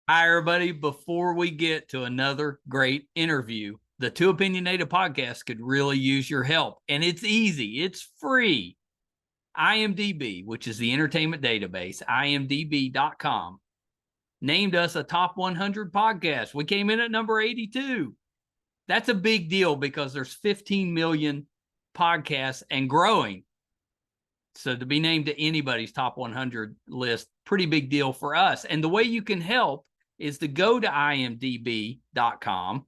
Hi, everybody. Before we get to another great interview, the Two Opinionated podcast could really use your help. And it's easy, it's free. IMDb, which is the entertainment database, imdb.com, named us a top 100 podcast. We came in at number 82. That's a big deal because there's 15 million podcasts and growing. So to be named to anybody's top 100 list, pretty big deal for us. And the way you can help is to go to imdb.com,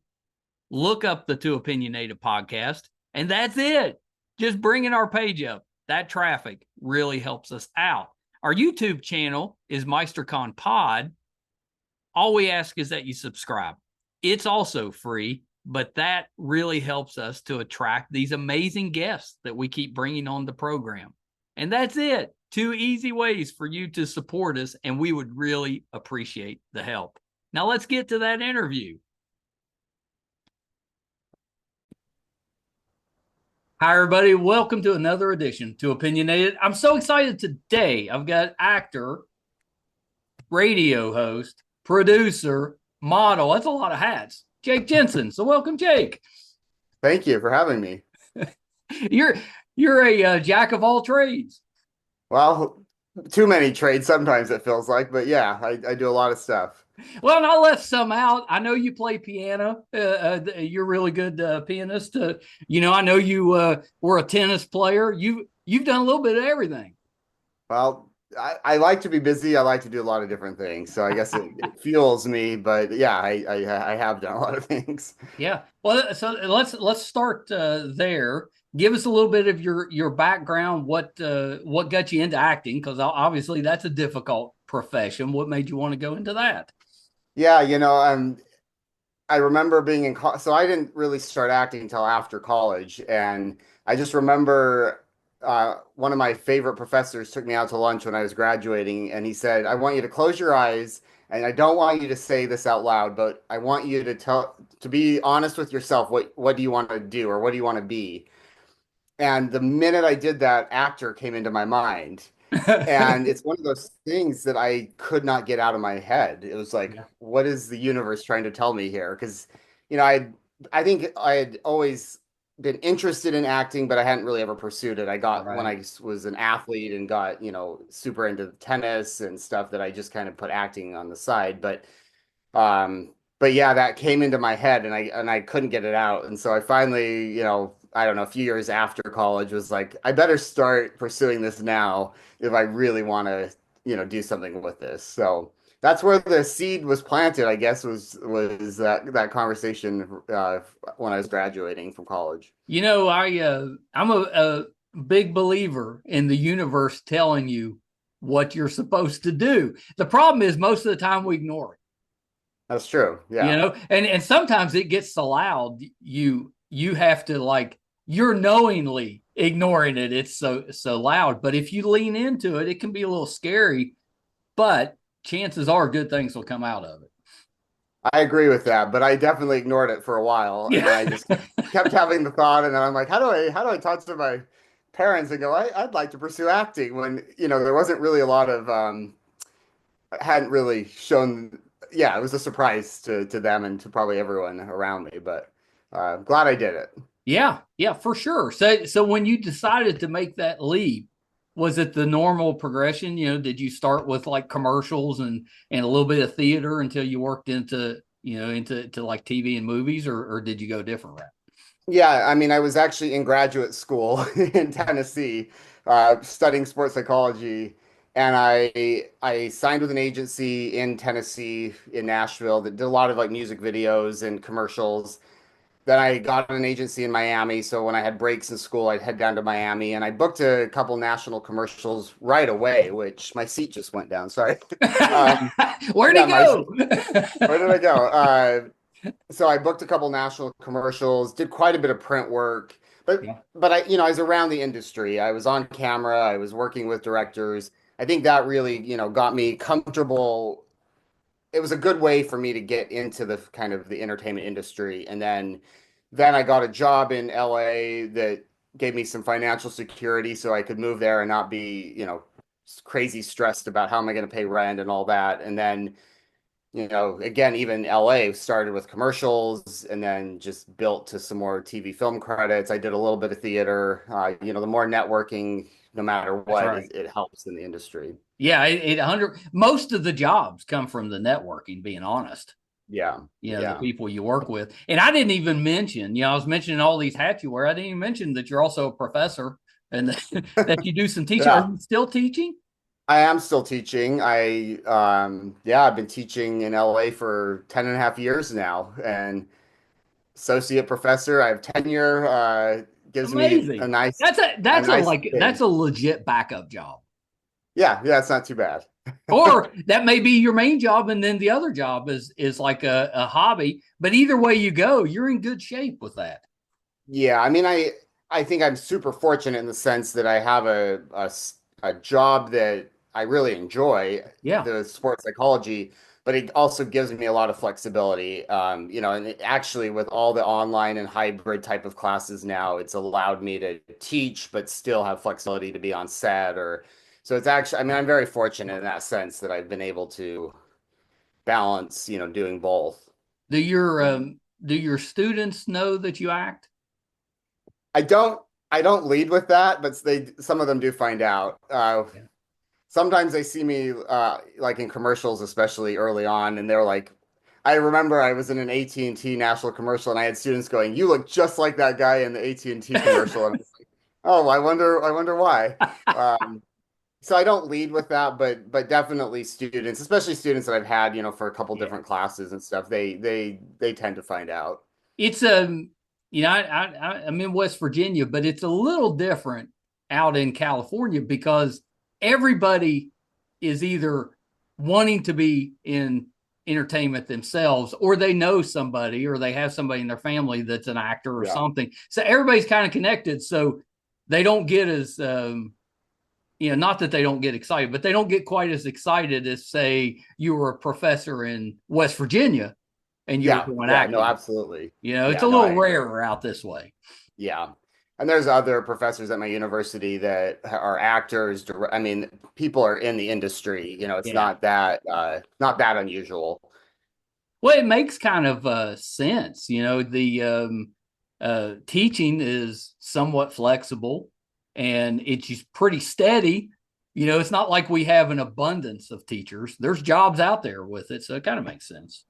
look up the Two Opinionated podcast, and that's it. Just bringing our page up. That traffic really helps us out. Our YouTube channel is MeisterCon Pod. All we ask is that you subscribe. It's also free, but that really helps us to attract these amazing guests that we keep bringing on the program. And that's it. Two easy ways for you to support us, and we would really appreciate the help. Now let's get to that interview. Hi, everybody. Welcome to another edition to Opinionated. I'm so excited today. I've got actor, radio host, producer, model. That's a lot of hats. Jake Jensen. So welcome, Jake. Thank you for having me. You're you're a jack of all trades. Well, too many trades sometimes it feels like, but yeah, I do a lot of stuff. Well, and I left some out. I know you play piano. You're a really good pianist. I know you were a tennis player. You've done a little bit of everything. Well, I like to be busy. I like to do a lot of different things. So I guess it fuels me, but yeah, I have done a lot of things. Yeah. Well, so let's start there. Give us a little bit of your background. What got you into acting? Because obviously that's a difficult profession. What made you want to go into that? Yeah, I remember being in so I didn't really start acting until after college, and I just remember one of my favorite professors took me out to lunch when I was graduating, and he said, "I want you to close your eyes, and I don't want you to say this out loud, but I want you to be honest with yourself. What do you want to do, or what do you want to be?" And the minute I did that, actor came into my mind. And it's one of those things that I could not get out of my head. It was like, Yeah. what is the universe trying to tell me here? Because, I think I had always been interested in acting, but I hadn't really ever pursued it. I got when Right. I was an athlete and got, super into tennis and stuff that I just kind of put acting on the side. But yeah, that came into my head and I couldn't get it out. And so I finally, I don't know, a few years after college was like, I better start pursuing this now if I really want to, do something with this. So that's where the seed was planted, I guess, was that conversation when I was graduating from college. I'm a big believer in the universe telling you what you're supposed to do. The problem is most of the time we ignore it. That's true. You Yeah. know, and sometimes it gets so loud you have to like you're knowingly ignoring it. It's so loud. But if you lean into it, it can be a little scary, but chances are good things will come out of it. I agree with that, but I definitely ignored it for a while, and then Yeah. I just kept having the thought, and then I'm like, how do I talk to my parents and go, I'd like to pursue acting when, there wasn't really a lot of hadn't really shown. Yeah, it was a surprise to them and to probably everyone around me, but glad I did it. Yeah, for sure. So when you decided to make that leap, was it the normal progression? Did you start with like commercials and a little bit of theater until you worked into like TV and movies, or did you go different route? Yeah, I mean, I was actually in graduate school in Tennessee, studying sports psychology, and I signed with an agency in Tennessee, in Nashville, that did a lot of like music videos and commercials. Then I got an agency in Miami, so when I had breaks in school, I'd head down to Miami, and I booked a couple national commercials right away, which my seat just went down. Sorry. Um, Where'd he yeah, go? where did I go? So I booked a couple national commercials, did quite a bit of print work, Yeah. but I was around the industry. I was on camera, I was working with directors. I think that really, got me comfortable. It was a good way for me to get into the kind of the entertainment industry. And then I got a job in LA that gave me some financial security so I could move there and not be, crazy stressed about how am I going to pay rent and all that. And then again, even LA started with commercials and then just built to some more TV film credits. I did a little bit of theater. The more networking, no matter That's what, right. it helps in the industry. Yeah, most of the jobs come from the networking, being honest. Yeah, The yeah, people you work with. And I didn't even mention, I was mentioning all these hats you wear. I didn't even mention that you're also a professor and that you do some teaching. Are yeah. you still teaching? I am still teaching. I've been teaching in LA for 10 and a half years now, and associate professor. I have tenure, gives me Amazing. a nice That's gig. a legit backup job. Yeah, it's not too bad. Or that may be your main job, and then the other job is like a hobby. But either way you go, you're in good shape with that. Yeah, I mean, I think I'm super fortunate in the sense that I have a job that I really enjoy, Yeah. the sports psychology, but it also gives me a lot of flexibility. And actually with all the online and hybrid type of classes now, it's allowed me to teach but still have flexibility to be on set or so it's actually, I mean, I'm very fortunate in that sense that I've been able to balance, doing both. Do your students know that you act? I don't I don't lead with that, but some of them do find out. Yeah. Sometimes they see me like in commercials, especially early on, and they're like, I remember I was in an AT&T national commercial, and I had students going, "You look just like that guy in the AT&T commercial," and I was like, "Oh, I wonder why." Um, so I don't lead with that, but definitely students, especially students that I've had, for a couple Yeah. different classes and stuff, they tend to find out. It's I'm in West Virginia, but it's a little different out in California because everybody is either wanting to be in entertainment themselves or they know somebody or they have somebody in their family that's an actor or Yeah. something. So everybody's kind of connected. So they don't get as not that they don't get excited, but they don't get quite as excited as say you were a professor in West Virginia and you were Yeah, doing yeah, no, acting. absolutely. It's Yeah, a no, I little agree. rarer out this way. Yeah. And there's other professors at my university that are actors. I mean, people are in the industry. It's Yeah. not that unusual. Well, it makes kind of sense. The teaching is somewhat flexible and it's just pretty steady. It's not like we have an abundance of teachers. There's jobs out there with it. So it kind of makes sense.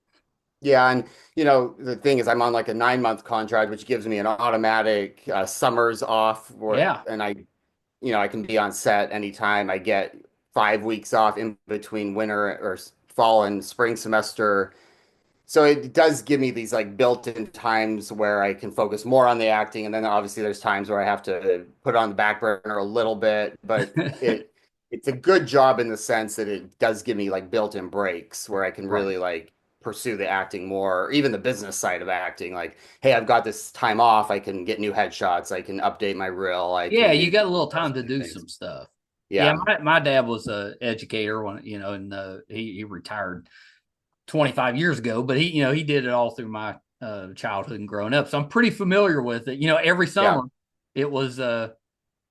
Yeah, and the thing is, I'm on like a 9 month contract, which gives me an automatic summers off, Yeah. and I can be on set anytime. I get 5 weeks off in between winter or fall and spring semester. So it does give me these like built-in times where I can focus more on the acting, and then obviously there's times where I have to put it on the back burner a little bit, but it's a good job in the sense that it does give me like built-in breaks where I can Right. really like pursue the acting more, or even the business side of acting. Like, hey, I've got this time off, I can get new headshots, I can update my reel, I Yeah, can you do got a little those time to kind of do things. some stuff. Yeah, Yeah, my dad was a educator when and he retired 25 years ago, but he did it all through my childhood and growing up. So I'm pretty familiar with it. Every yeah, summer it was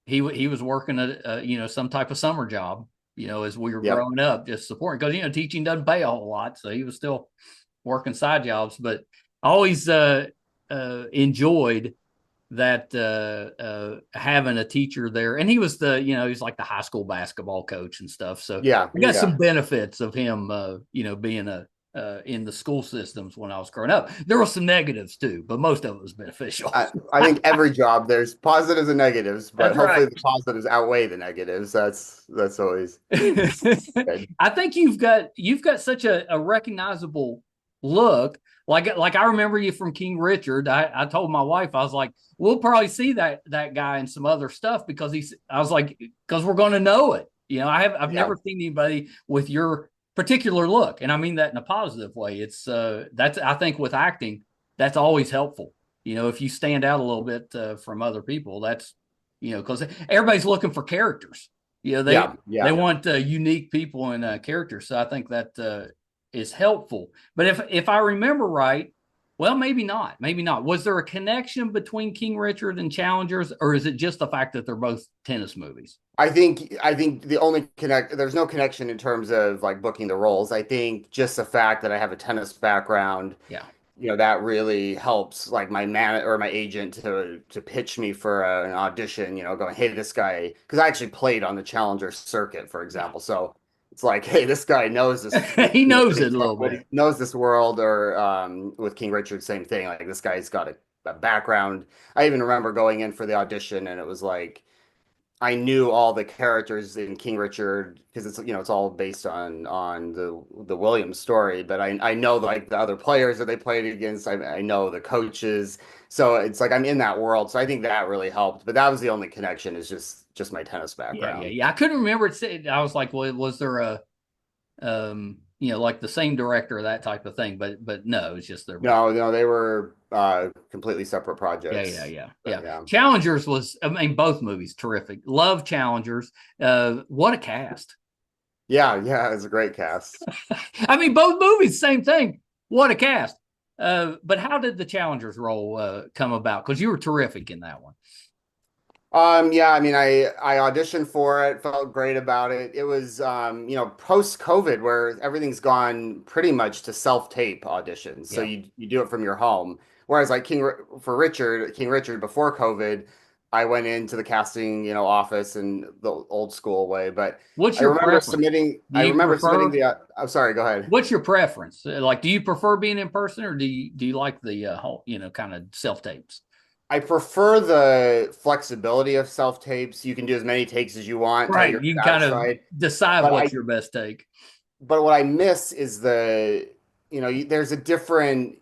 he was working at some type of summer job, as we were yep, growing up, just supporting because teaching doesn't pay a whole lot, so he was still working side jobs. But I always enjoyed that having a teacher there, and he was he's like the high school basketball coach and stuff. So yeah, I got yeah. some benefits of him, being a in the school systems when I was growing up. There were some negatives too, but most of it was beneficial. I think every job there's positives and negatives, but That's right. hopefully the positives outweigh the negatives. That's always good. I think you've got such a recognizable look. Like I remember you from King Richard. I told my wife, I was like, we'll probably see that guy in some other stuff because I was like, because we're going to know it. I've Yeah, never seen anybody with your particular look, and I mean that in a positive way. It's that's I think with acting, that's always helpful. If you stand out a little bit from other people, that's because everybody's looking for characters. They yeah, they yeah, want unique people and characters. So I think that is helpful. But if I remember right, Well, maybe not. Maybe not. Was there a connection between King Richard and Challengers, or is it just the fact that they're both tennis movies? I think the only there's no connection in terms of like booking the roles. I think just the fact that I have a tennis background, Yeah. that really helps like my man or my agent to pitch me for an audition, going, hey, this guy, because I actually played on the Challenger circuit, for Yeah. example. So it's like, hey, this guy knows this, He knows it a things, little bit. he knows this world, or with King Richard, same thing. Like this guy's got a background. I even remember going in for the audition and it was like I knew all the characters in King Richard because it's all based on the Williams story, but I know like the other players that they played against. I know the coaches, so it's like I'm in that world. So I think that really helped. But that was the only connection is just my tennis Yeah, yeah, background. yeah. I couldn't remember it. I was like, well, was there a like the same director or that type of thing? But no, it's just they're both. No, no, they were completely separate Yeah, yeah, projects. yeah, But yeah. yeah, Challengers was, I mean, both movies terrific. Love Challengers. What a cast! yeah, yeah. It's a great cast. I mean, both movies, same thing. What a cast! But how did the Challengers role come about? Because you were terrific in that one. Yeah, I mean, I auditioned for it, felt great about it. It was, post-COVID where everything's gone pretty much to self-tape auditions. So Yeah. you do it from your home. Whereas like King Richard before COVID, I went into the casting, office in the old school way. But What's your preference? Do I you remember submitting prefer? the, I'm sorry, go ahead. What's your preference? Like, do you prefer being in person, or do you like the whole kind of self tapes? I prefer the flexibility of self-tapes. You can do as many takes as you want till Right. you're You can kind of satisfied. decide But what's I your best take. but what I miss is there's a different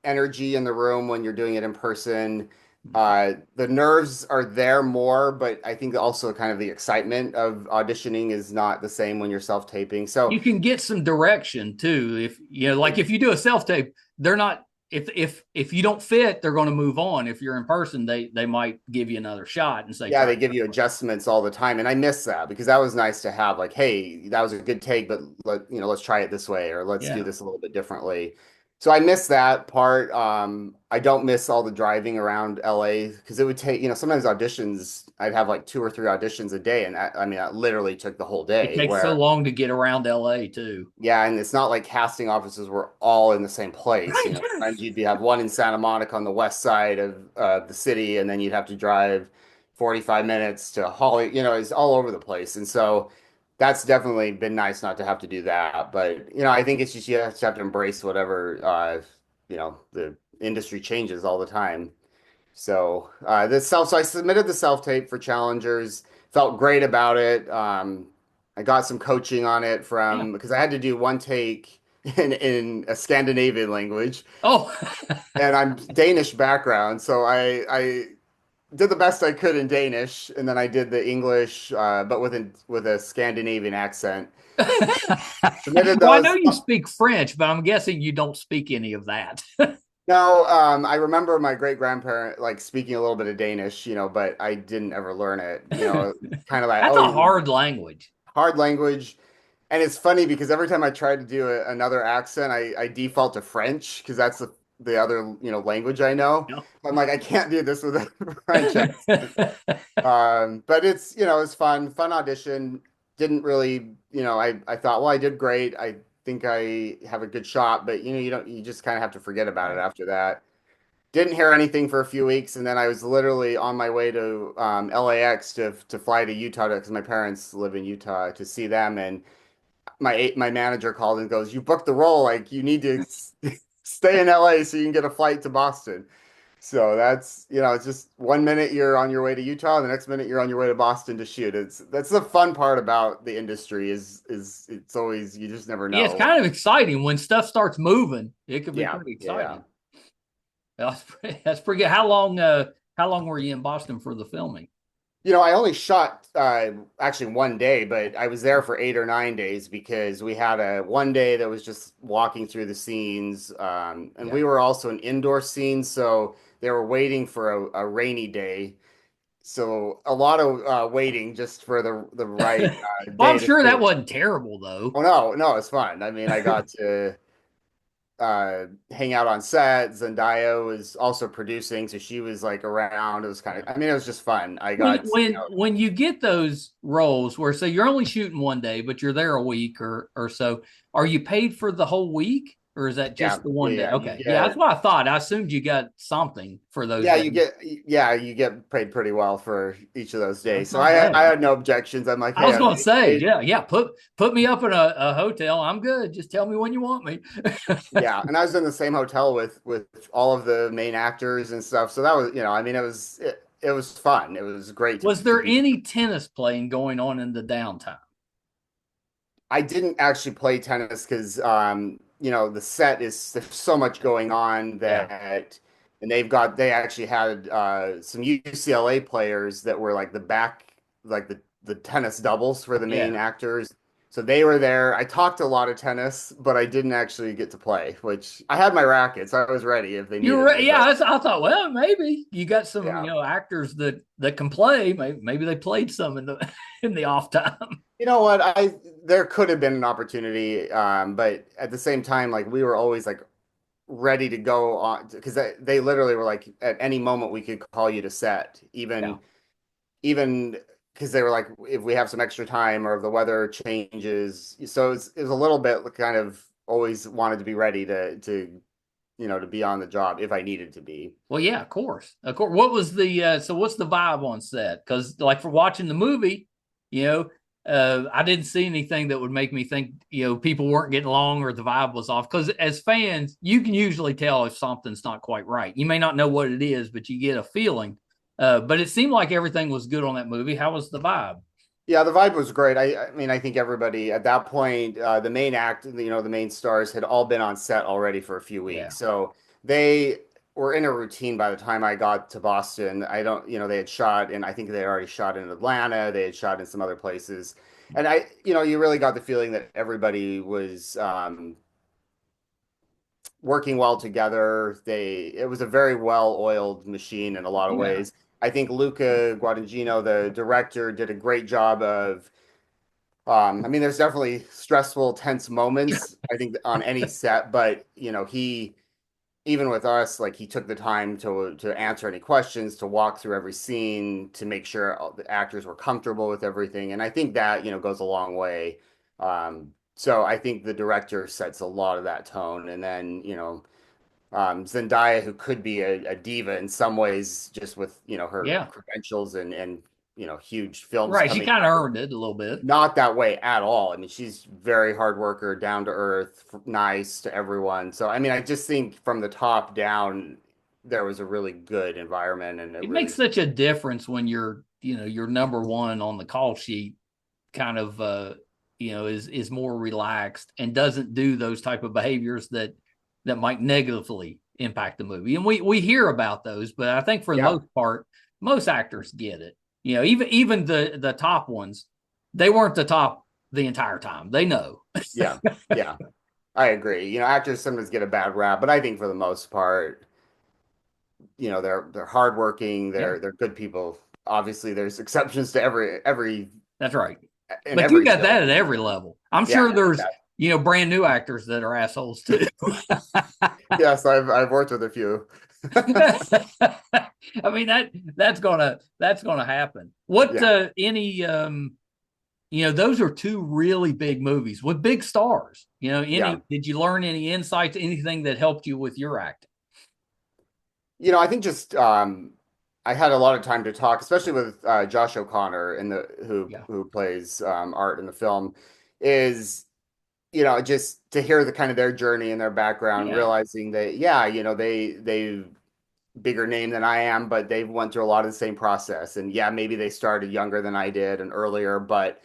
energy in the room when you're doing it in person. The nerves are there more, but I think also kind of the excitement of auditioning is not the same when you're self-taping. So You can get some direction too. If like if you do a self tape, they're not. If you don't fit, they're going to move on. If you're in person, they might give you another shot and say yeah, try they it give this you way. adjustments all the time, and I miss that because that was nice to have. Like, hey, that was a good take, but let's try it this way, or let's do Yeah. this a little bit differently. So I miss that part. I don't miss all the driving around LA because it would take, sometimes auditions, I'd have like 2 or 3 auditions a day, and I mean, that literally took the whole It day. takes so Where long to get around LA too. yeah, and it's not like casting offices were all in the same place. Right. Sometimes you'd have one in Santa Monica on the west side of the city, and then you'd have to drive 45 minutes to Holly. It's all over the place. And so that's definitely been nice not to have to do that. But, I think it's just you have to embrace whatever, the industry changes all the time. So I submitted the self tape for challengers, felt great about it. I got some coaching on it Yeah. from because I had to do one take in a Scandinavian language, Oh. and I'm Danish background, so I did the best I could in Danish, and then I did the English, but with a Scandinavian accent. Submitted Well, I know those. you speak French, but I'm guessing you don't speak any of that. No, I remember my great grandparent like speaking a little bit of Danish, but I didn't ever learn it. Kind of like, That's a oh, hard language. hard language. And it's funny because every time I try to do another accent, I default to French because that's the other, language I know. You I'm like, I can't do this with a French accent. know? But it's fun audition. Didn't really, I thought, well, I did great. I think I have a good shot, but you just kind of have to forget about it Right. after that. Didn't hear anything for a few weeks, and then I was literally on my way to LAX to fly to Utah because my parents live in Utah to see them, and my manager called and goes, "You booked the role, like you need to stay in LA so you can get a flight to Boston." So that's, it's just 1 minute you're on your way to Utah, the next minute you're on your way to Boston to shoot. That's the fun part about the industry is it's always you just never Yeah, it's know. kind of exciting when stuff starts moving. It could be Yeah, pretty yeah. exciting. That's pretty good. How long were you in Boston for the filming? I only shot actually one day, but I was there for 8 or 9 days because we had a one day that was just walking through the scenes, and Yeah. we were also an indoor scene, so they were waiting for a rainy day. So a lot of waiting just for the right Well, I'm day to sure that shoot. wasn't terrible though. Oh no, no, it's fun. I mean, I got to. hang out on set. Zendaya was also producing, so she was like around. It was kind of, I mean, it was just fun. I When got, when when you get those roles where say you're only shooting one day, but you're there a week or so, are you paid for the whole week or is that yeah, just the yeah, one day? yeah. You Okay. Yeah, that's get, what I thought. I assumed you got something for those yeah, days. you get paid pretty well for each of those days. That's So not I bad. had no objections. I'm like, I hey, was I'm gonna getting say, paid. yeah. Put me up in a hotel. I'm good. Just tell me when you want me. Yeah, and I was in the same hotel with all of the main actors and stuff. So that was, I mean, it was fun. It was great Was to there be. any tennis playing going on in the downtime? I didn't actually play tennis because the set is there's so much going on Yeah. that and they actually had some UCLA players that were like the tennis doubles for the main Yeah. actors. So they were there. I talked a lot of tennis, but I didn't actually get to play, which I had my rackets. I was ready if they You were needed me, yeah. but I thought, well, maybe you got some yeah. actors that can play. Maybe they played some in the in the off time. You know what? I There could have been an opportunity, but at the same time, like we were always like ready to go on because they literally were like at any moment we could call you to set, Yeah. even because they were like if we have some extra time or if the weather changes. So it was a little bit kind of always wanted to be ready to be on the job if I needed to be. Well, yeah, of course, of course. What was the so? What's the vibe on set? Because like for watching the movie, you know, I didn't see anything that would make me think people weren't getting along or the vibe was off. Because as fans, you can usually tell if something's not quite right. You may not know what it is, but you get a feeling. But it seemed like everything was good on that movie. How was the vibe? Yeah, the vibe was great. I mean, I think everybody at that point, the main the main stars had all been on set already for a few Yeah, weeks. So they were in a routine by the time I got to Boston. I don't, they had shot and I think they had already shot in Atlanta. They had shot in some other places. And you really got the feeling that everybody was working well together. It was a very well-oiled machine in a lot of yeah, ways. I think Luca Guadagnino, the director, did a great job of I mean, there's definitely stressful, tense moments, I think, on any set, but he even with us, like he took the time to answer any questions, to walk through every scene, to make sure all the actors were comfortable with everything. And I think that, goes a long way. So I think the director sets a lot of that tone. And then, Zendaya, who could be a diva in some ways, just with, her yeah. credentials and huge films Right. She coming kind of out. earned it a little bit. Not that way at all. I mean, she's very hard worker, down to earth, nice to everyone. So, I mean, I just think from the top down, there was a really good environment and a It makes really, such a difference when you're number one on the call sheet kind of is more relaxed and doesn't do those type of behaviors that might negatively impact the movie. And we hear about those, but I think for the yeah, most part, most actors get it. Even the top ones, they weren't the top the entire time. They know. yeah, yeah. I agree. Actors sometimes get a bad rap, but I think for the most part, they're hardworking, Yeah, they're good people. Obviously, there's exceptions to every that's right. in But you every got field. that at every level. I'm Yeah, sure there's brand new actors that are assholes too. yes, I've worked with a few. I mean that's gonna happen. What Yeah. any those are two really big movies with big stars. Yeah. Any did you learn any insights, anything that helped you with your acting? I think just I had a lot of time to talk, especially with Josh O'Connor in the Yeah. who plays Art in the film, is just to hear the kind of their journey and their background, Yeah. realizing that yeah, they bigger name than I am, but they've went through a lot of the same process, and yeah, maybe they started younger than I did and earlier, but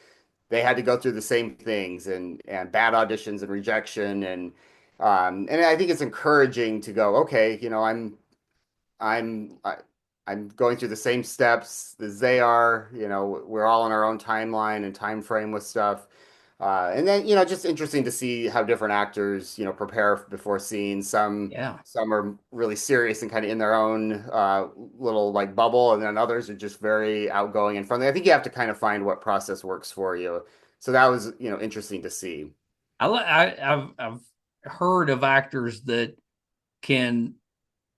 they had to go through the same things and bad auditions and rejection and I think it's encouraging to go, okay, I'm I, I'm going through the same steps as they are. We're all in our own timeline and time frame with stuff. And then, just interesting to see how different actors, prepare before scenes. Yeah. Some are really serious and kind of in their own little like bubble, and then others are just very outgoing and friendly. I think you have to kind of find what process works for you. So that was, interesting to see. I've heard of actors that can,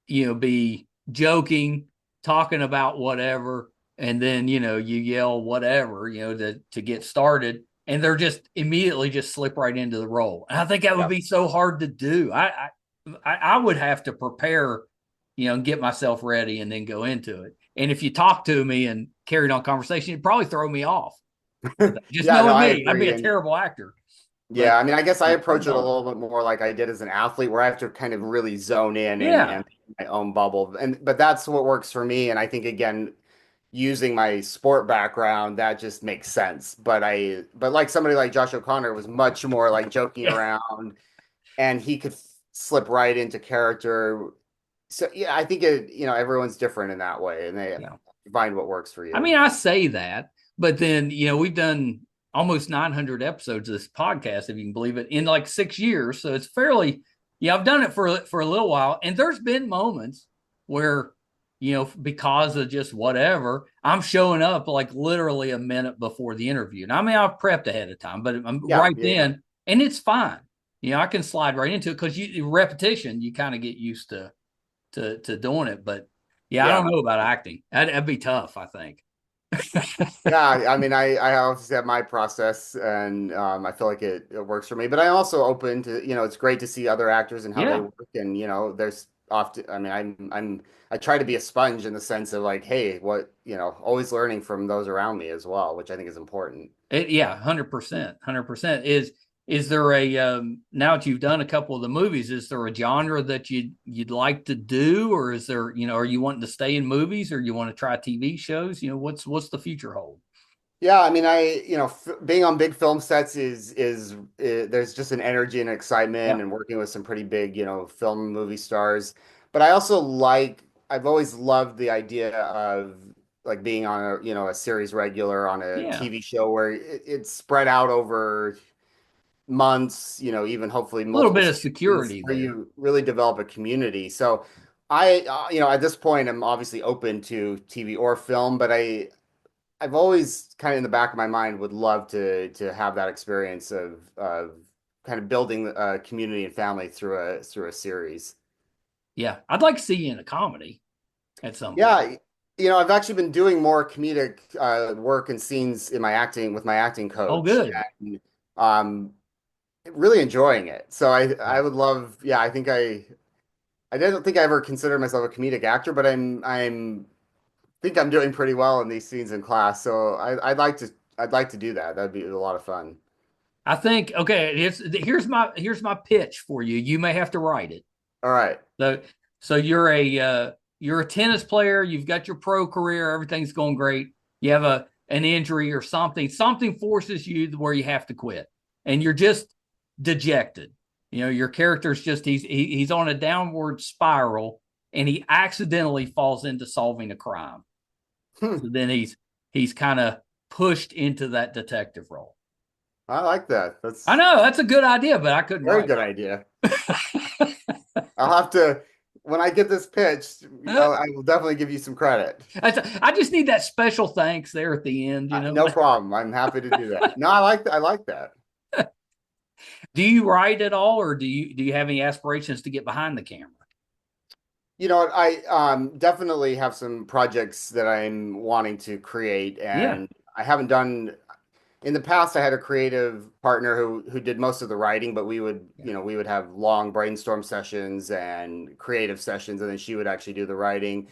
be joking, talking about whatever, and then, you yell whatever, to get started, and they're just immediately just slip right into the role. And I think that would Yeah. be so hard to do. I would have to prepare, and get myself ready and then go into it. And if you talk to me and carried on conversation, it'd probably throw me off. Just Yeah, no, knowing I me, I'd be agree. a And terrible actor. But yeah, I mean, I guess I fun approach it a part. little bit more like I did as an athlete, where I have to kind of really zone in Yeah. and be in my own bubble. But that's what works for me. And I think again, using my sport background, that just makes sense. But like somebody like Josh O'Connor was much more like joking Yeah. around, and he could slip right into character. So yeah, I think everyone's different in that way, and they Yeah. find what works for I you. mean, I say that, but then, we've done almost 900 episodes of this podcast, if you can believe it, in like 6 years. So it's fairly, I've done it for a little while. And there's been moments where, because of just whatever, I'm showing up like literally a minute before the interview. And I mean, I've prepped ahead of time, but I'm Yeah, right yeah, yeah. then, and it's fine. I can slide right into it because repetition, you kind of get used to doing it. But yeah, I Yeah. don't know about acting. That'd be tough, I think. Yeah, I mean, I obviously have my process, and I feel like it works for me. But I'm also open to, it's great to see other actors and how they Yeah. work. And there's often, I mean, I try to be a sponge in the sense of like, hey, what, always learning from those around me as well, which I think is important. Yeah, 100%. 100%. Is there a now that you've done a couple of the movies, is there a genre that you'd like to do, or is there, are you wanting to stay in movies, or you want to try TV shows? What's the future hold? Yeah, I mean, f being on big film sets there's just an energy and excitement, Yeah. and working with some pretty big, film movie stars. But I've always loved the idea of like being on a series regular on a Yeah. TV show where it's spread out over months, even hopefully A little multiple bit of seasons security where there. you really develop a community. So at this point, I'm obviously open to TV or film, but I've always kind of in the back of my mind would love to have that experience of kind of building a community and family through a series. Yeah. I'd like to see you in a comedy at some point. Yeah, I've actually been doing more comedic work and scenes in my acting with my acting Oh, coach, good. and really enjoying it. So I Yeah. would love, yeah, I don't think I ever considered myself a comedic actor, but I'm think I'm doing pretty well in these scenes in class. So I'd like to do that. That'd be a lot of fun. I think, okay, here's my pitch for you. You may have to write it. All right. So so you're a tennis player, you've got your pro career, everything's going great. You have an injury or something. Something forces you where you have to quit. And you're just dejected. Your character's just he's on a downward spiral and he accidentally falls into solving a crime. Hmm. So then he's kind of pushed into that detective role. I like that. I That's know that's a good idea, but I couldn't very write good idea. I'll have to, when I get this pitched, it. I will definitely give you some credit. I just need that special thanks there at the end. No problem. I'm happy to do that. No, I like that. Do you write at all, or do you have any aspirations to get behind the camera? I definitely have some projects that I'm wanting to create, Yeah, and I haven't done in the past. I had a creative partner who did most of the writing, but yeah, we would have long brainstorm sessions and creative sessions, and then she would actually do the writing.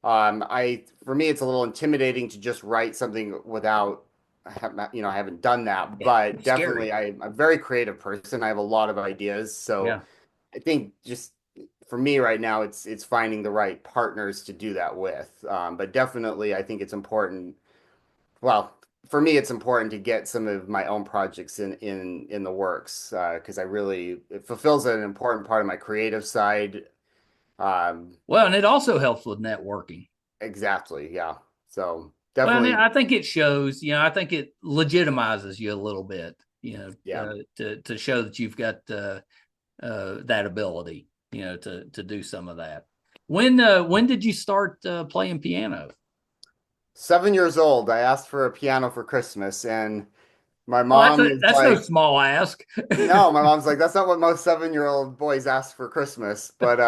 For me, it's a little intimidating to just write something without, I haven't done that, yeah. but It's scary. definitely I'm a very creative person. I have a lot of ideas, so Yeah. I think just for me right now, it's finding the right partners to do that with. But definitely, I think it's important. Well, for me, it's important to get some of my own projects in the works because it fulfills an important part of my creative side. Um, Well, and it also helps with networking. exactly, yeah. So Well, and definitely, I think it shows. I think it legitimizes you a little bit. yeah. To show that you've got that ability. To do some of that. When did you start playing piano? 7 years old, I asked for a piano for Christmas, and My Well, mom is that's no like, small ask. no, my mom's like, that's not what most 7-year-old boys ask for Christmas. But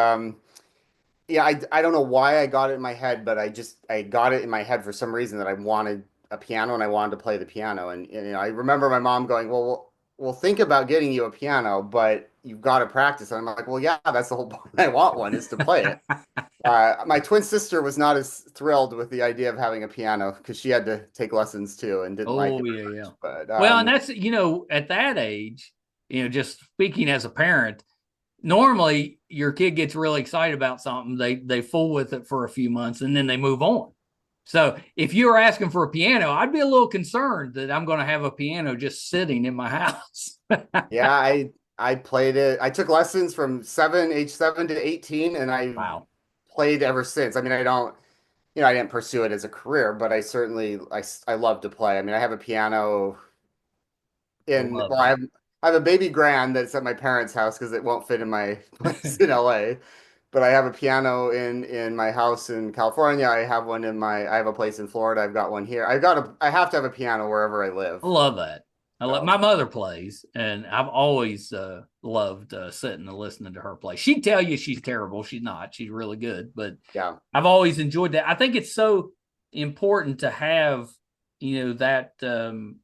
yeah, I don't know why I got it in my head, but I got it in my head for some reason that I wanted a piano and I wanted to play the piano. And I remember my mom going, well, we'll think about getting you a piano, but you've got to practice. And I'm like, well, yeah, that's the whole point. I want one is to play it. My twin sister was not as thrilled with the idea of having a piano because she had to take lessons too and didn't like Oh it yeah, very yeah. much. But Well, and that's at that age, just speaking as a parent, normally your kid gets really excited about something, they fool with it for a few months and then they move on. So if you were asking for a piano, I'd be a little concerned that I'm going to have a piano just sitting in my house. yeah, I played it. I took lessons from age 7 to 18, and I Wow. played ever since. I mean, I didn't pursue it as a career, but I love to play. I mean, I have a piano I in, love well, that. I have a baby grand that's at my parents' house because it won't fit in my place in LA. But I have a piano in my house in California. I have a place in Florida. I've got one here. I have to have a piano wherever I live. I love that. My So, mother plays, and I've always loved sitting and listening to her play. She'd tell you she's terrible. She's not. She's really good, but yeah. I've always enjoyed that. I think it's so important to have, that to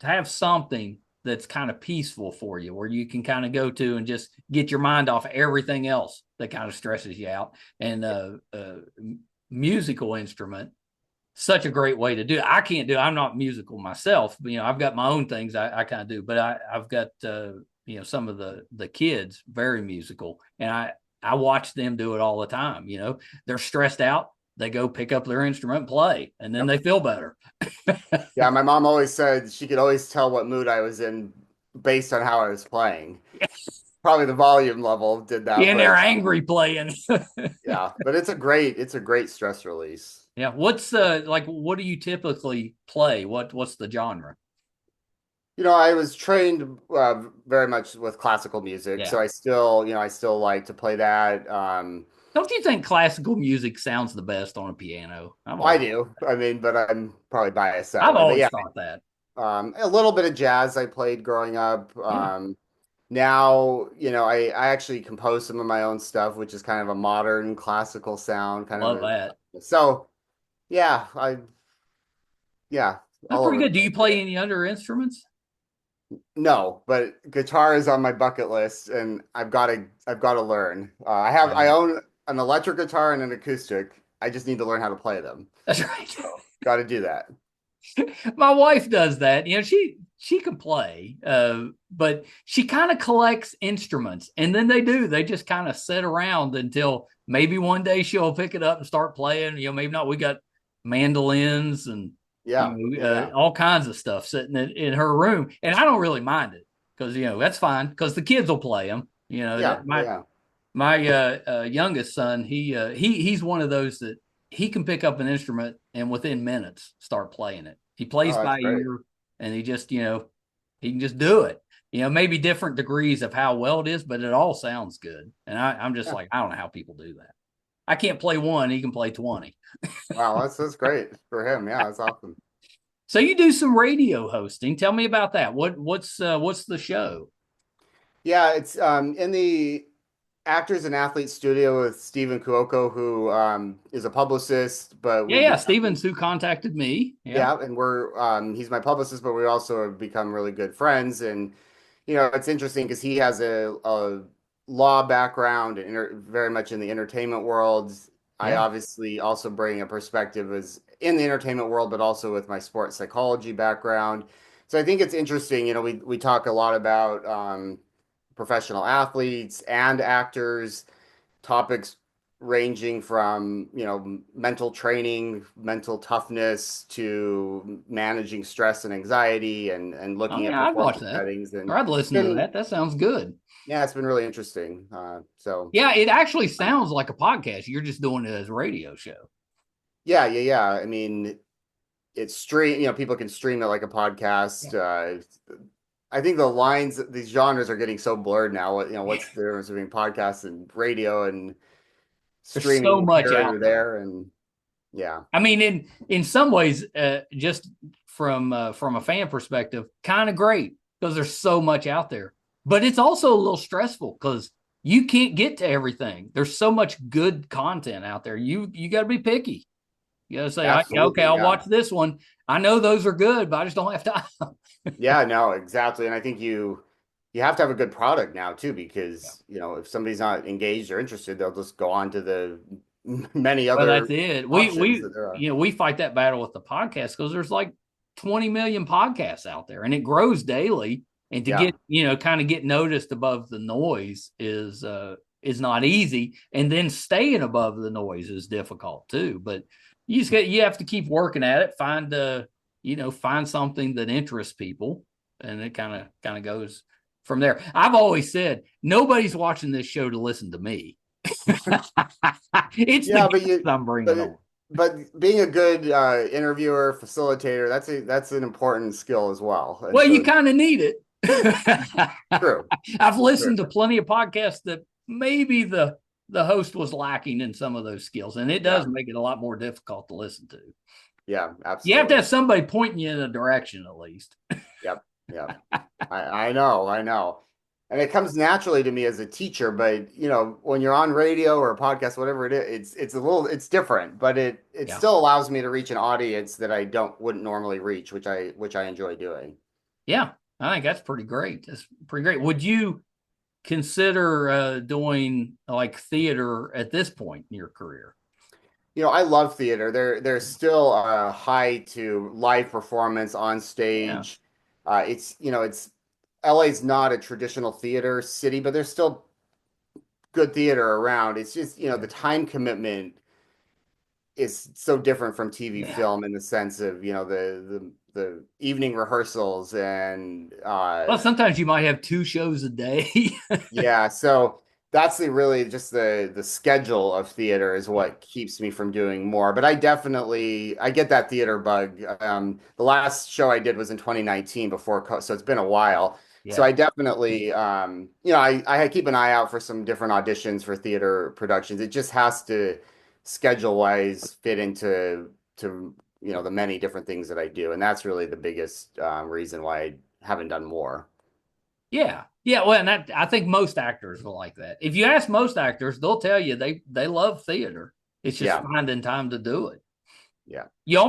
have something that's kind of peaceful for you, where you can kind of go to and just get your mind off everything else that kind of stresses you out. And musical instrument, such a great way to do it. I can't do it. I'm not musical myself, but I've got my own things I kind of do, but I've got some of the kids very musical, and I watch them do it all the time. They're stressed out, they go pick up their instrument and play, and then Yep. they feel better. Yeah, my mom always said she could always tell what mood I was in based on how I was playing. Probably the volume level did that, Yeah, and they're but angry playing. yeah, but it's a great stress release. Yeah, what's like what do you typically play? What's the genre? I was trained very much with classical music, Yeah. so I still like to play that. Don't you think classical music sounds the best on a piano? I do. I mean, but I'm probably biased that I've way. But always yeah, thought that. a little bit of jazz I played growing up. Yeah. Now, I actually compose some of my own stuff, which is kind of a modern classical sound, kind of Love that. so yeah, yeah, That's all pretty over the good. Do place, you I play guess. any other instruments? No, but guitar is on my bucket list, and I've got to learn. I Right. own an electric guitar and an acoustic. I just need to learn how to play them. That's right. So, got to do that. My wife does that. She can play, but she kind of collects instruments, and then they just kind of sit around until maybe one day she'll pick it up and start playing. Maybe not. We got mandolins and Yeah, yeah, yeah, all kinds of stuff sitting in her room, and I don't really mind it because that's fine because the kids will play them. yeah, That yeah, my yeah. my youngest son, he's one of those that he can pick up an instrument and within minutes start playing it. He plays Oh, that's by great. ear, and he can just do it. Maybe different degrees of how well it is, but it all sounds good. And I'm just Yeah. like, I don't know how people do that. I can't play one, he can play 20. Wow, that's great for him. Yeah, that's awesome. So you do some radio hosting. Tell me about that. What's the show? Yeah, it's in the Actors and Athletes studio with Stephen Cuoco, who is a publicist, but Yeah, we've yeah. become Stevens who contacted me. Yeah. yeah, and he's my publicist, but we also have become really good friends. And it's interesting because he has a law background and very much in the entertainment world. I Yeah. obviously also bring a perspective as in the entertainment world, but also with my sports psychology background. So I think it's interesting. We talk a lot about professional athletes and actors, topics ranging from, mental training, mental toughness to managing stress and anxiety and Oh looking at yeah, I'd watch performance that. settings. Or And I'd it's listen to been, that. That sounds good. yeah, it's been really interesting. So Yeah, it actually um, sounds like a podcast. You're just doing it as a radio show. yeah, yeah, yeah. I mean, it's people can stream it like a Yeah. podcast. I think the lines, these genres are getting so blurred now. What's the difference between podcasts and radio and There's so streaming much here out or there. there? And Yeah. I mean, in some ways, just from a fan perspective, kind of great because there's so much out there. But it's also a little stressful because you can't get to everything. There's so much good content out there. You got to be picky. You got to say, yeah, okay, Absolutely. I'll Yeah. watch this one. I know those are good, but I just don't have time. Yeah, no, exactly. And I think you have to have a good product now too, Yeah. because if somebody's not engaged or interested, they'll just go on to the many Well, other that's it. options that there are. We fight that battle with the podcast because there's like 20 million podcasts out there and it grows daily. And to Yeah. get, kind of get noticed above the noise is not easy. And then staying above the noise is difficult too. But you have to keep working at it, find something that interests people, and it kind of goes from there. I've always said nobody's watching this show to listen to me. It's the Yeah, guests I'm bringing but on. but being a good interviewer, facilitator, that's an important skill as well. And Well, you so kind of need it. true, I've true. listened to plenty of podcasts that maybe the host was lacking in some of those skills, and it does Yeah, make it a lot more difficult to listen to. yeah, You have to absolutely. have somebody pointing you in a direction at least. Yep, yep. I know. And it comes naturally to me as a teacher, but when you're on radio or a podcast, whatever it is, it's different, but it Yeah, still allows me to reach an audience that I don't wouldn't normally reach, which I enjoy doing. yeah, I think that's pretty great. That's pretty great. Would you consider doing like theater at this point in your career? I love theater. There's still a high to live performance on Yeah, stage. It's LA's not a traditional theater city, but there's still good theater around. It's just, the time commitment is so different from TV yeah. film in the sense of, the evening rehearsals and Well, sometimes you might have two shows a day. yeah, so that's really just the schedule of theater is Yeah, what keeps me from doing more. But I get that theater bug. The last show I did was in 2019 so it's been a while. So yeah. I definitely, I keep an eye out for some different auditions for theater productions. It just has to schedule wise fit into the many different things that I do, and that's really the biggest reason why I haven't done more. Yeah. Yeah. Well, and that I think most actors will like that. If you ask most actors, they'll tell you they love theater. It's just Yeah, finding time to do it. yeah. You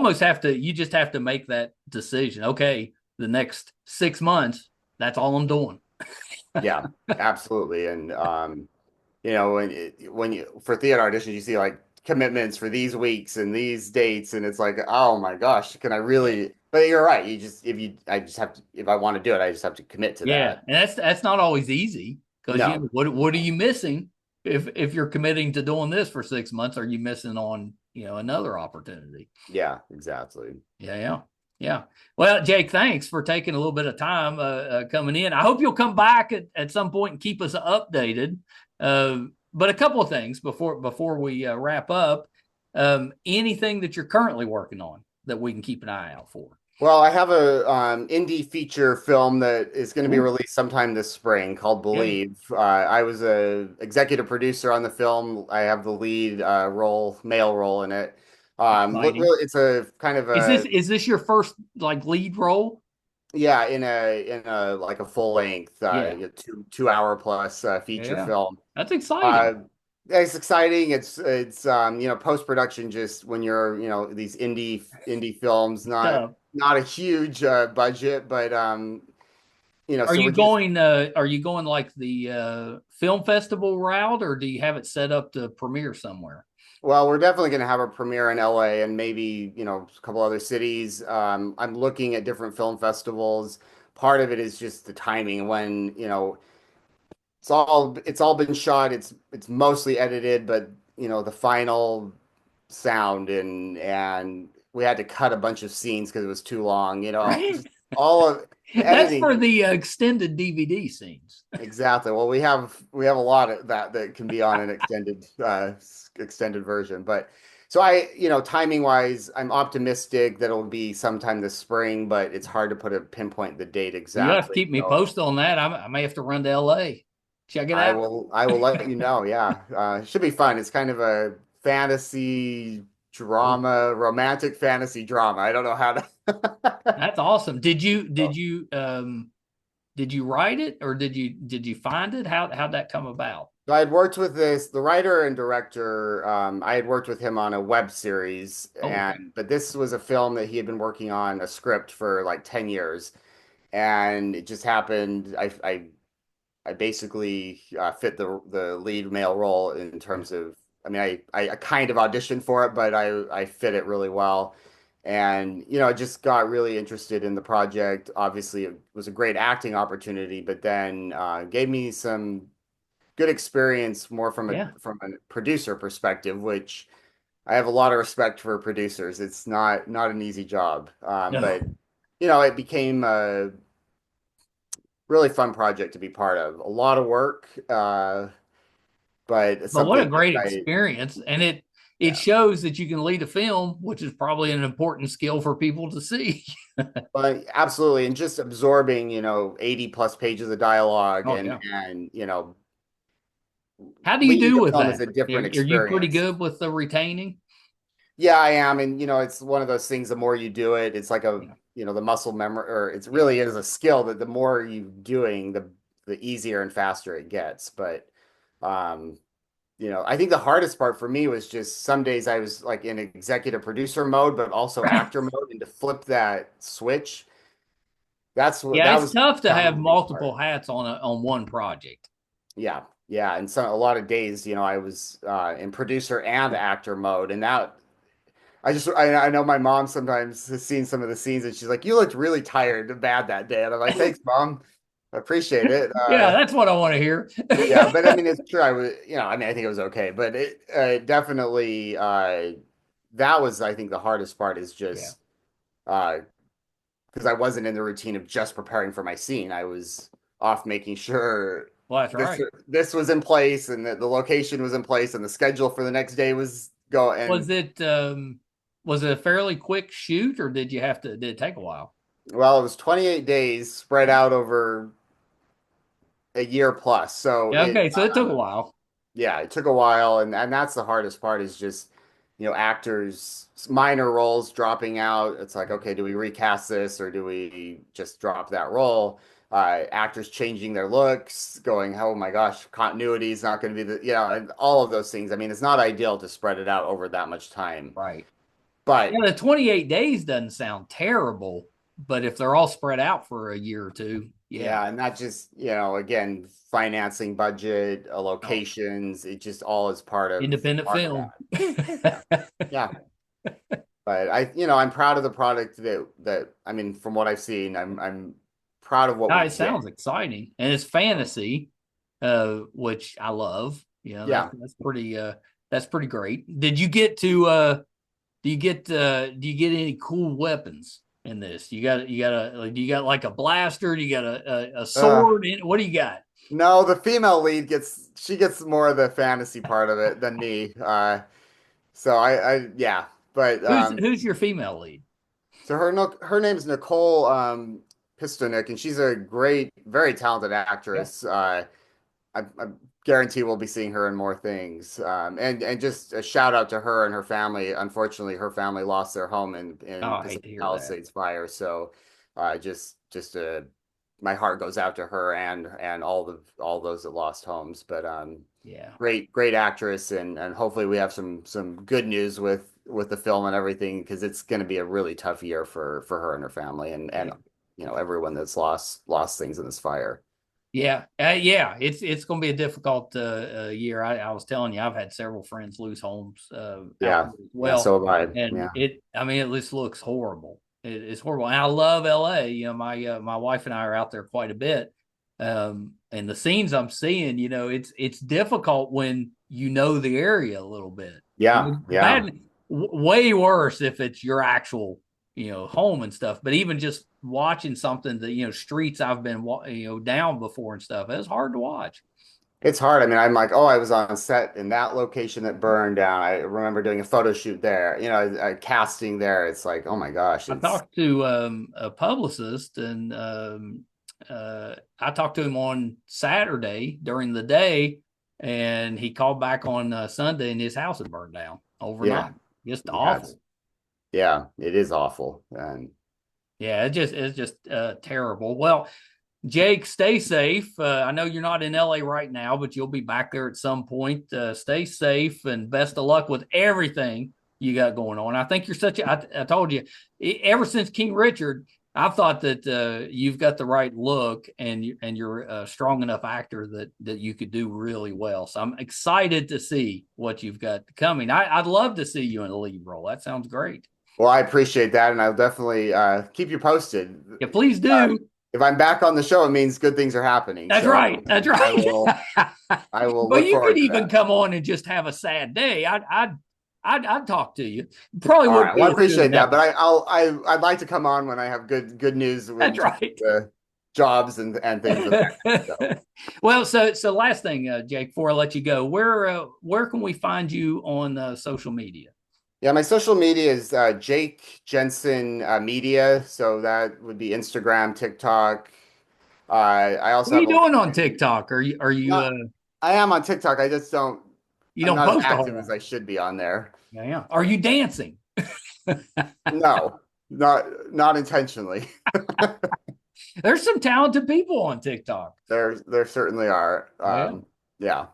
just have to make that decision. Okay, the next 6 months, that's all I'm doing. Yeah, absolutely. And when you for theater auditions, you see like commitments for these weeks and these dates, and it's like, oh my gosh, can I Yeah. really? But you're right. I just have to, if I want to do it, I just have to commit to Yeah. that. And that's not always easy because No, what are you missing if you're committing to doing this for 6 months? Are you missing on, another opportunity? yeah, exactly. Yeah, yeah, yeah. Well, Jake, thanks for taking a little bit of time coming in. I hope you'll come back at some point and keep us updated. But a couple of things before we wrap up. Anything that you're currently working on that we can keep an eye out for? Well, I have a indie feature film that is going to be Ooh, released sometime this spring called okay, Believe. I was a executive producer on the film. I have the lead male role in it. exciting. Really, it's a kind of Is this your first like lead role? yeah, in a like a full length, Yeah, 2 hour plus feature yeah. film. That's exciting. Uh, it's exciting. It's post production. Just when you're these indie films, not Uh, not a huge budget, but so we're just Are you going like the film festival route, or do you have it set up to premiere somewhere? well, we're definitely going to have a premiere in LA and maybe a couple other cities. I'm looking at different film festivals. Part of it is just the timing when it's all been shot. It's mostly edited, but the final sound and we had to cut a bunch of scenes because it was too long. Right. Just all of the That's for editing. the extended DVD scenes. Exactly. Well, we have a lot of that can be on an extended version, but so timing wise, I'm optimistic that it'll be sometime this spring, but it's hard to pinpoint the date Well, you'll have to exactly. keep me posted on that. I may have to run to LA. Check it out. I will let you know. Yeah. It should be fun. It's kind of a fantasy drama, romantic fantasy drama. I don't know how to. That's awesome. Did you write it or did you find it? How'd that come about? So I had worked with the writer and director. I had worked with him on a web series, Oh, okay. but this was a film that he had been working on a script for like 10 years, and it just happened. I basically fit the lead male role in terms of. I mean, I kind of auditioned for it, but I fit it really well, and I just got really interested in the project. Obviously, it was a great acting opportunity, but then gave me some good experience more Yeah. from a producer perspective, which I have a lot of respect for producers. It's not an easy job, No. but it became a really fun project to be part of. A lot of work, but But what a something great that I experience. And it yeah. shows that you can lead a film, which is probably an important skill for people to see. But absolutely, and just absorbing 80 plus pages of dialogue Oh and yeah. How do you leading do a with film is that? a different Are you pretty experience. good with the retaining? Yeah, I am. And it's one of those things, the more you do it, it's like Yeah. the muscle memory, or it Yeah. really is a skill that the more you doing, the easier and faster it gets. But um, I think the hardest part for me was just some days I was like in executive producer mode, but also Right. actor mode, and to flip that switch, Yeah, that it's was the tough to have challenging multiple part. hats on one project. Yeah, yeah, and a lot of days, I was in producer and actor mode, and that I know my mom sometimes has seen some of the scenes and she's like, "You looked really tired and bad that day," and I'm like, "Thanks, mom, I appreciate it." Yeah, that's what I want to hear. Yeah, but I mean, it's true. I was, I mean, I think it was okay, but it definitely that was, I think, the hardest part is Yeah. just uh because I wasn't in the routine of just preparing for my scene. I was off making sure Well, that's this right. this was in place and that the location was in place and the schedule for the next day was go Was and it um was it a fairly quick shoot or did it take a while? well, it was 28 days spread out over a year plus. So Yeah, okay, so it took a while. yeah, it took a while, and that's the hardest part is just actors minor roles dropping out. It's like, okay, do we recast this or do we just drop that role? Actors changing their looks, going, oh my gosh, continuity is not going to be and all of those things. I mean, it's not ideal to spread it out over that much time, Right. but Yeah, the 28 days doesn't sound terrible, but if they're all spread out for a year or two, yeah. yeah, and not just, again, financing budget, Oh, locations, it just all is independent part of film. that. Yeah. Yeah. But I'm proud of the product that I mean, from what I've seen, I'm proud of what No, we it did. sounds exciting. And it's fantasy, which I love. You know, Yeah. that's pretty great. Did you get to do you get any cool weapons in this? You got do you got like a blaster? Do you got a Uh, sword? What do you got? no, the female lead she gets more of the fantasy part of it than me. So yeah, but Who's your female lead? so her name's Nicole Pistonik, and she's a great, very talented Yeah. actress. I guarantee we'll be seeing her in more things. And just a shout out to her and her family. Unfortunately, her family lost their home Oh, in I hate Pacific to hear that. Palisades fire. So, just my heart goes out to her and all those that lost homes. But Yeah. great actress, and hopefully we have some good news with the film and everything because it's going to be a really tough year for her and her family and Yeah. everyone that's lost things in this fire. Yeah, yeah, it's going to be a difficult year. I was telling you, I've had several friends lose homes out Yeah, here as yeah, well, so have I. and Yeah. I mean, it just looks horrible. It's horrible. And I love LA. You know, my wife and I are out there quite a bit, and the scenes I'm seeing, you know, it's difficult when you know the area a little bit. You Yeah, know, yeah. way worse if it's your actual home and stuff, but even just watching something that streets I've been down before and stuff, it's hard to watch. It's hard. I mean, I'm like, oh, I was on set in that location that burned down. I remember doing a photo shoot there, casting there. It's like, oh my gosh, I it's talked to a publicist, and I talked to him on Saturday during the day, and he called back on Sunday, and his house had burned down yeah, overnight. Just Yeah, awful. yeah, it is awful. And Yeah, it's just terrible. Well, Jake, stay safe. I know you're not in LA right now, but you'll be back there at some point. Stay safe and best of luck with everything you got going on. I think you're such a, I told you, ever since King Richard, I've thought that you've got the right look and you're a strong enough actor that you could do really well. So I'm excited to see what you've got coming. I'd love to see you in a lead role. That sounds great. well, I appreciate that, and I'll definitely keep you posted. Yeah, please Uh, do. if I'm back on the show, it means good things are happening. That's So right. That's I right. will I will Well, look you could forward to even that. come on and just have a sad day. I'd talk to you. Probably All wouldn't right. Well, be I as good appreciate an that, but episode. I'd like to come on when I have good news That's in terms right. of the jobs and things of that. So Well, so last thing, Jake, before I let you go, where can we find you on social media? yeah, my social media is Jake Jensen Media, so that would be Instagram, TikTok. I also What are have you a doing on LinkedIn. TikTok? Are you Not, I am on TikTok. I just don't. you I'm don't not as post a whole active as lot? I should be on there. Yeah, yeah. Are you dancing? No, not intentionally. There's some talented people on TikTok. There certainly are. Yeah. Yeah.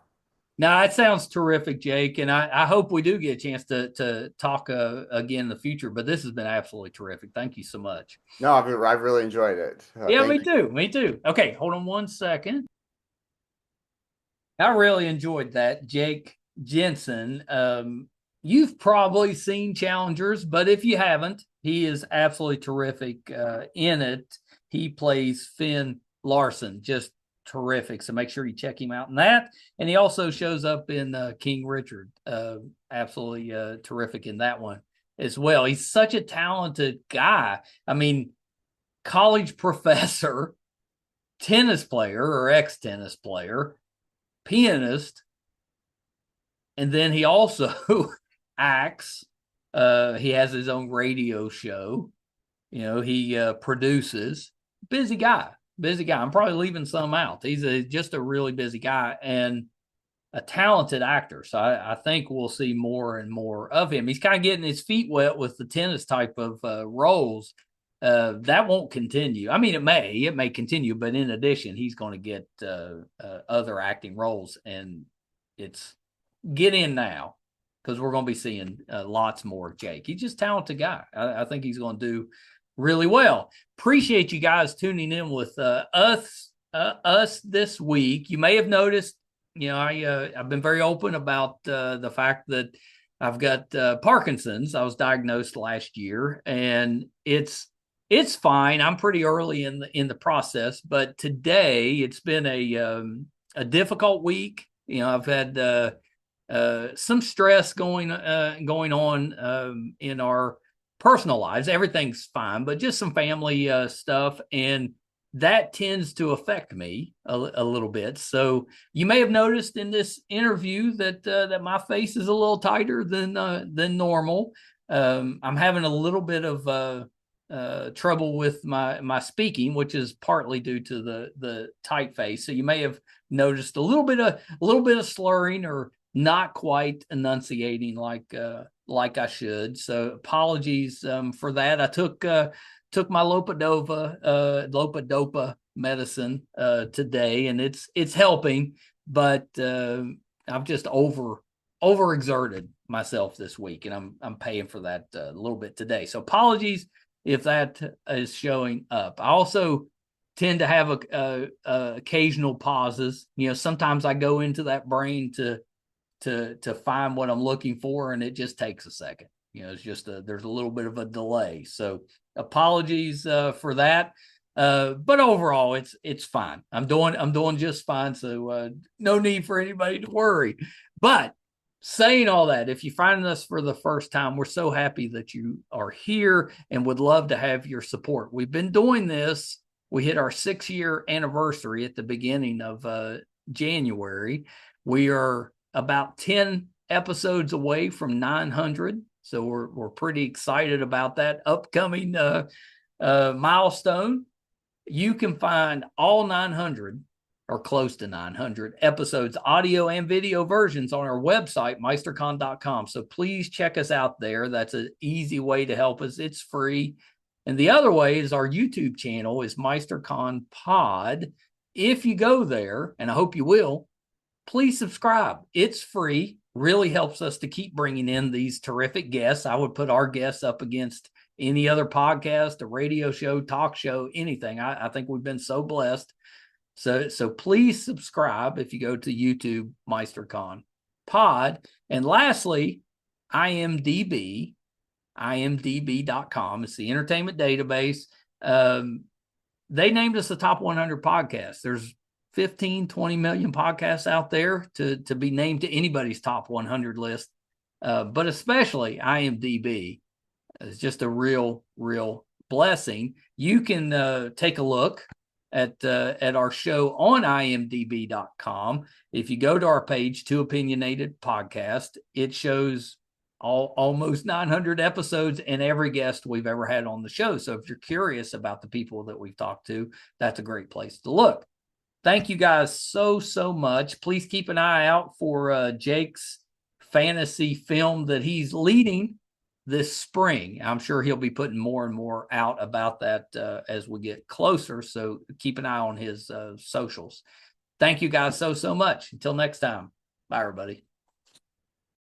No, it sounds terrific, Jake, and I hope we do get a chance to talk again in the future. But this has been absolutely terrific. Thank you so much. No, I've really enjoyed it. Yeah, Thank me you. too. Me too. Okay, hold on one second. I really enjoyed that, Jake Jensen. You've probably seen Challengers, but if you haven't, he is absolutely terrific in it. He plays Finn Larsen, just terrific. So make sure you check him out in that. And he also shows up in King Richard, absolutely terrific in that one as well. He's such a talented guy. I mean, college professor, tennis player or ex tennis player, pianist, and then he also acts. He has his own radio show. He produces. Busy guy, busy guy. I'm probably leaving some out. He's just a really busy guy and a talented actor. So I think we'll see more and more of him. He's kind of getting his feet wet with the tennis type of roles. That won't continue. I mean, it may continue, but in addition, he's going to get other acting roles, and it's get in now because we're going to be seeing lots more of Jake. He's just a talented guy. I think he's going to do really well. Appreciate you guys tuning in with us this week. You may have noticed, I've been very open about the fact that I've got Parkinson's. I was diagnosed last year, and it's fine. I'm pretty early in the process, but today it's been a difficult week. I've had some stress going on in our personal lives. Everything's fine, but just some family stuff, and that tends to affect me a little bit. So you may have noticed in this interview that my face is a little tighter than normal. I'm having a little bit of trouble with my speaking, which is partly due to the tight face. So you may have noticed a little bit of slurring or not quite enunciating like I should. So apologies for that. I took my Lopadopa medicine today, and it's helping, but I've just overexerted myself this week, and I'm paying for that a little bit today. So apologies if that is showing up. I also tend to have a occasional pauses. Sometimes I go into that brain to find what I'm looking for, and it just takes a second. It's just there's a little bit of a delay. So apologies for that. But overall, it's fine. I'm doing just fine. So no need for anybody to worry. But saying all that, if you're finding us for the first time, we're so happy that you are here and would love to have your support. We've been doing this. We hit our 6-year anniversary at the beginning of January. We are about 10 episodes away from 900. So we're pretty excited about that upcoming milestone. You can find all 900 or close to 900 episodes, audio and video versions on our website, meistercon.com. So please check us out there. That's an easy way to help us. It's free. And the other way is our YouTube channel is MeisterCon Pod. If you go there, and I hope you will, please subscribe. It's free. Really helps us to keep bringing in these terrific guests. I would put our guests up against any other podcast, a radio show, talk show, anything. I think we've been so blessed. So please subscribe if you go to YouTube, MeisterCon Pod. And lastly, IMDb, imdb.com. It's the entertainment database. They named us the top 100 podcasts. There's 15, 20 million podcasts out there to be named to anybody's top 100 list. But especially IMDb is just a real blessing. You can take a look at our show on imdb.com. If you go to our page, Two Opinionated Podcast, it shows almost 900 episodes and every guest we've ever had on the show. So if you're curious about the people that we've talked to, that's a great place to look. Thank you guys so much. Please keep an eye out for Jake's fantasy film that he's leading this spring. I'm sure he'll be putting more and more out about that as we get closer. So keep an eye on his socials. Thank you guys so much. Until next time. Bye, everybody.